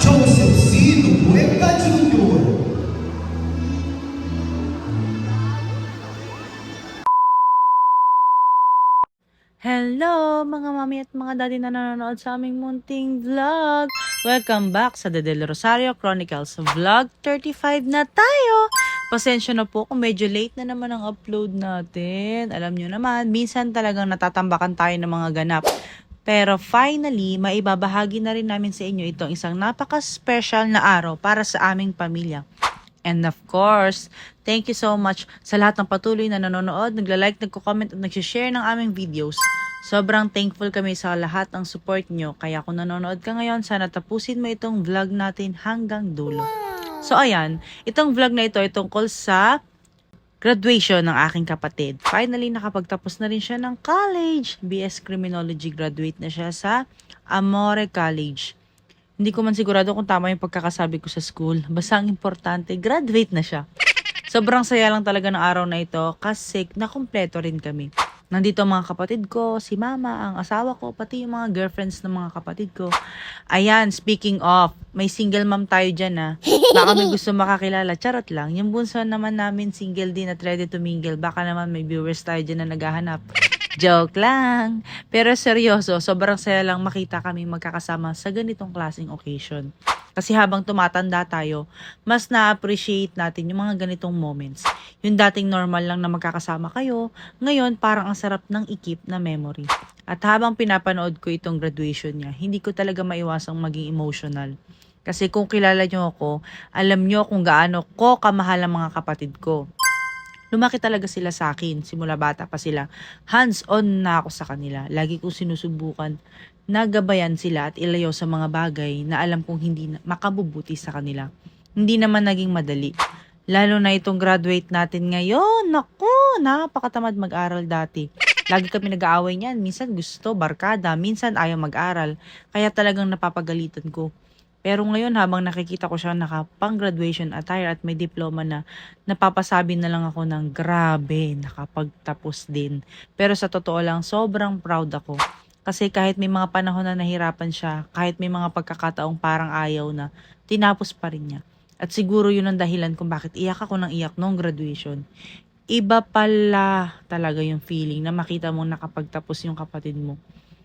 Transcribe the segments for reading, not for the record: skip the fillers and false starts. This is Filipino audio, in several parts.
Joseph C. Lubueta Jr. Hello mga mami at mga daddy na nanonood sa aming munting vlog. Welcome back sa The Del Rosario Chronicles. Vlog 35 na tayo. Pasensya na po kung medyo late na naman ang upload natin. Alam nyo naman, minsan talagang natatambakan tayo ng mga ganap. Pero finally, maibabahagi na rin namin sa inyo itong isang napaka-special na araw para sa aming pamilya. And of course, thank you so much sa lahat ng patuloy na nanonood, nagla-like, nagko-comment at nag-share ng aming videos. Sobrang thankful kami sa lahat ng support nyo. Kaya kung nanonood ka ngayon, sana tapusin mo itong vlog natin hanggang dulo. So ayan, itong vlog na ito ay tungkol sa graduation ng aking kapatid. Finally, nakapagtapos na rin siya ng college. BS Criminology graduate na siya sa Amore College. Hindi ko man sigurado kung tama yung pagkakasabi ko sa school. Basta ang importante, graduate na siya. Sobrang saya lang talaga ng araw na ito kasi nakumpleto rin kami. Nandito ang mga kapatid ko, si mama, ang asawa ko, pati yung mga girlfriends ng mga kapatid ko. Ayan, speaking of, may single mom tayo dyan ha. Baka may gusto makakilala, charot lang. Yung bunso naman namin single din at ready to mingle. Baka naman may viewers tayo dyan na naghahanap. Joke lang. Pero seryoso, sobrang saya lang makita kami magkakasama sa ganitong klaseng occasion. Kasi habang tumatanda tayo, mas na-appreciate natin yung mga ganitong moments. Yung dating normal lang na magkakasama kayo, ngayon parang ang sarap ng ikip na memory. At habang pinapanood ko itong graduation niya, hindi ko talaga maiwasang maging emotional. Kasi kung kilala niyo ako, alam niyo kung gaano ko kamahal ang mga kapatid ko. Lumaki talaga sila sa akin, simula bata pa sila. Hands-on na ako sa kanila. Lagi kong sinusubukan na gabayan sila at ilayo sa mga bagay na alam kong hindi makabubuti sa kanila. Hindi naman naging madali. Lalo na itong graduate natin ngayon. Naku, napakatamad mag-aral dati. Lagi kami nag-aaway niyan. Minsan gusto, barkada. Minsan ayaw mag-aral. Kaya talagang napapagalitan ko. Pero ngayon habang nakikita ko siya nakapang-graduation attire at may diploma na, napapasabi na lang ako ng grabe, nakapagtapos din. Pero sa totoo lang, sobrang proud ako. Kasi kahit may mga panahon na nahirapan siya, kahit may mga pagkakataong parang ayaw na, tinapos pa rin niya. At siguro yun ang dahilan kung bakit iyak ako ng iyak nung graduation. Iba pala talaga yung feeling na makita mo nakapagtapos yung kapatid mo.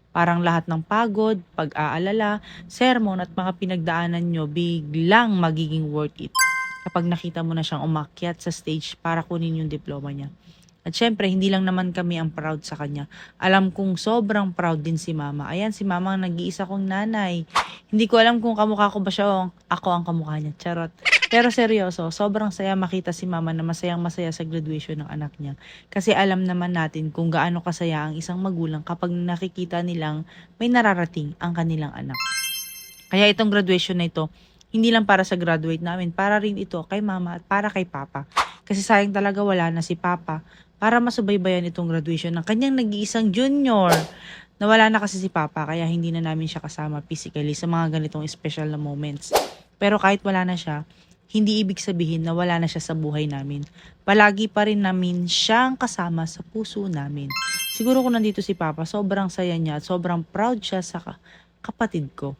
Parang lahat ng pagod, pag-aalala, sermon at mga pinagdaanan nyo biglang magiging worth it kapag nakita mo na siyang umakyat sa stage para kunin yung diploma niya. At syempre, hindi lang naman kami ang proud sa kanya. Alam kong sobrang proud din si mama. Ayan, si mama ang nag-iisa kong nanay. Hindi ko alam kung kamukha ko ba siya o ako ang kamukha niya. Charot. Pero seryoso, sobrang saya makita si mama na masayang masaya sa graduation ng anak niya. Kasi alam naman natin kung gaano kasaya ang isang magulang kapag nakikita nilang may nararating ang kanilang anak. Kaya itong graduation na ito, hindi lang para sa graduate namin, para rin ito kay mama at para kay papa. Kasi sayang talaga wala na si papa para masubaybayan itong graduation ng kanyang nag-iisang junior. Nawala na kasi si papa kaya hindi na namin siya kasama physically sa mga ganitong special na moments. Pero kahit wala na siya, hindi ibig sabihin na wala na siya sa buhay namin. Palagi pa rin namin siyang kasama sa puso namin. Siguro kung nandito si papa, sobrang saya niya at sobrang proud siya sa kapatid ko.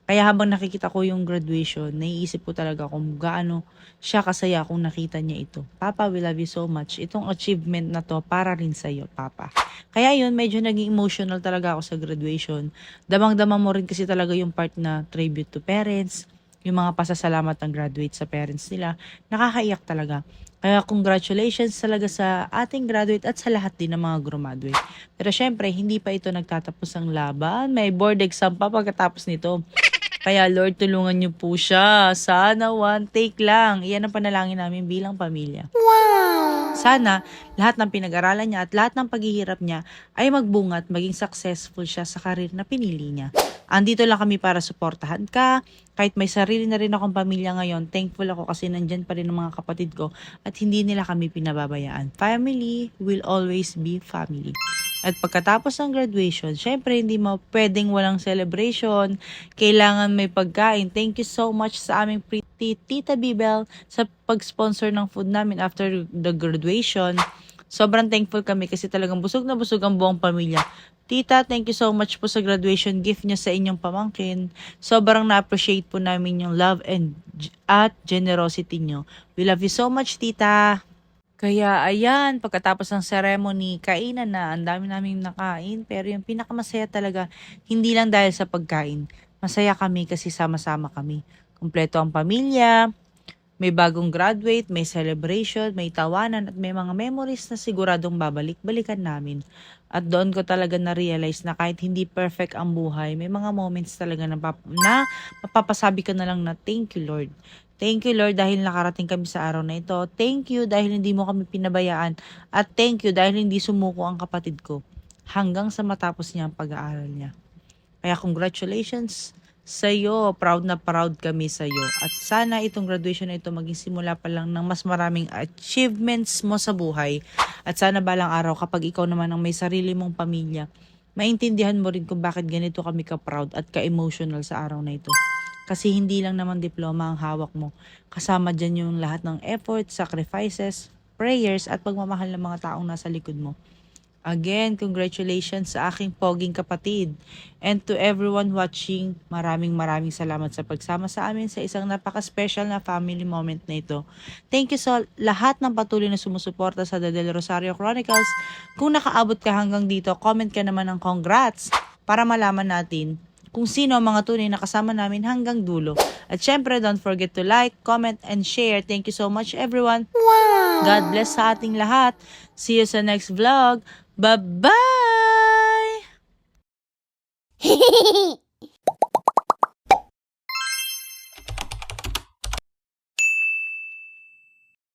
Kaya habang nakikita ko yung graduation, naiisip ko talaga kung gaano siya kasaya kung nakita niya ito. Papa, we love you so much. Itong achievement na to para rin sa'yo, Papa. Kaya yun, medyo naging emotional talaga ako sa graduation. Damang-dama mo rin kasi talaga yung part na tribute to parents, yung mga pasasalamat ng graduate sa parents nila. Nakakaiyak talaga. Kaya congratulations talaga sa ating graduate at sa lahat din ng mga graduate. Pero syempre, hindi pa ito nagtatapos ang laban. May board exam pa pagkatapos nito. Kaya Lord, tulungan niyo po siya. Sana one take lang. Iyan ang panalangin namin bilang pamilya. Wow! Sana lahat ng pinag-aralan niya at lahat ng paghihirap niya ay magbunga at maging successful siya sa karir na pinili niya. Andito lang kami para suportahan ka. Kahit may sarili na rin akong pamilya ngayon, thankful ako kasi nandyan pa rin ang mga kapatid ko at hindi nila kami pinababayaan. Family will always be family. At pagkatapos ng graduation, syempre hindi mo pwedeng walang celebration. Kailangan may pagkain. Thank you so much sa aming pretty Tita Bibel sa pag-sponsor ng food namin after the graduation. Sobrang thankful kami kasi talagang busog na busog ang buong pamilya. Tita, thank you so much po sa graduation gift niya sa inyong pamangkin. Sobrang na-appreciate po namin yung love at generosity niyo. We love you so much, Tita. Kaya ayan, pagkatapos ng ceremony, kainan na. Ang dami naming nakain. Pero yung pinakamasaya talaga, hindi lang dahil sa pagkain. Masaya kami kasi sama-sama kami. Kumpleto ang pamilya, may bagong graduate, may celebration, may tawanan, at may mga memories na siguradong babalik-balikan namin. At doon ko talaga na-realize na kahit hindi perfect ang buhay, may mga moments talaga na mapapasabi ko na lang na thank you Lord. Thank you Lord dahil nakarating kami sa araw na ito. Thank you dahil hindi mo kami pinabayaan. At thank you dahil hindi sumuko ang kapatid ko hanggang sa matapos niya ang pag-aaral niya. Kaya congratulations sa iyo. Proud na proud kami sa iyo. At sana itong graduation na ito maging simula pa lang ng mas maraming achievements mo sa buhay. At sana balang araw kapag ikaw naman ang may sarili mong pamilya, maintindihan mo rin kung bakit ganito kami ka-proud at ka-emotional sa araw na ito. Kasi hindi lang naman diploma ang hawak mo. Kasama dyan yung lahat ng effort, sacrifices, prayers at pagmamahal ng mga taong nasa likod mo. Again, congratulations sa aking poging kapatid. And to everyone watching, maraming salamat sa pagsama sa amin sa isang napaka-special na family moment na ito. Thank you sa lahat ng patuloy na sumusuporta sa The Del Rosario Chronicles. Kung nakaabot ka hanggang dito, comment ka naman ng congrats para malaman natin kung sino ang mga tunay na kasama namin hanggang dulo. At syempre, don't forget to like, comment, and share. Thank you so much everyone. Wow! God bless sa ating lahat. See you sa next vlog. Bye-bye!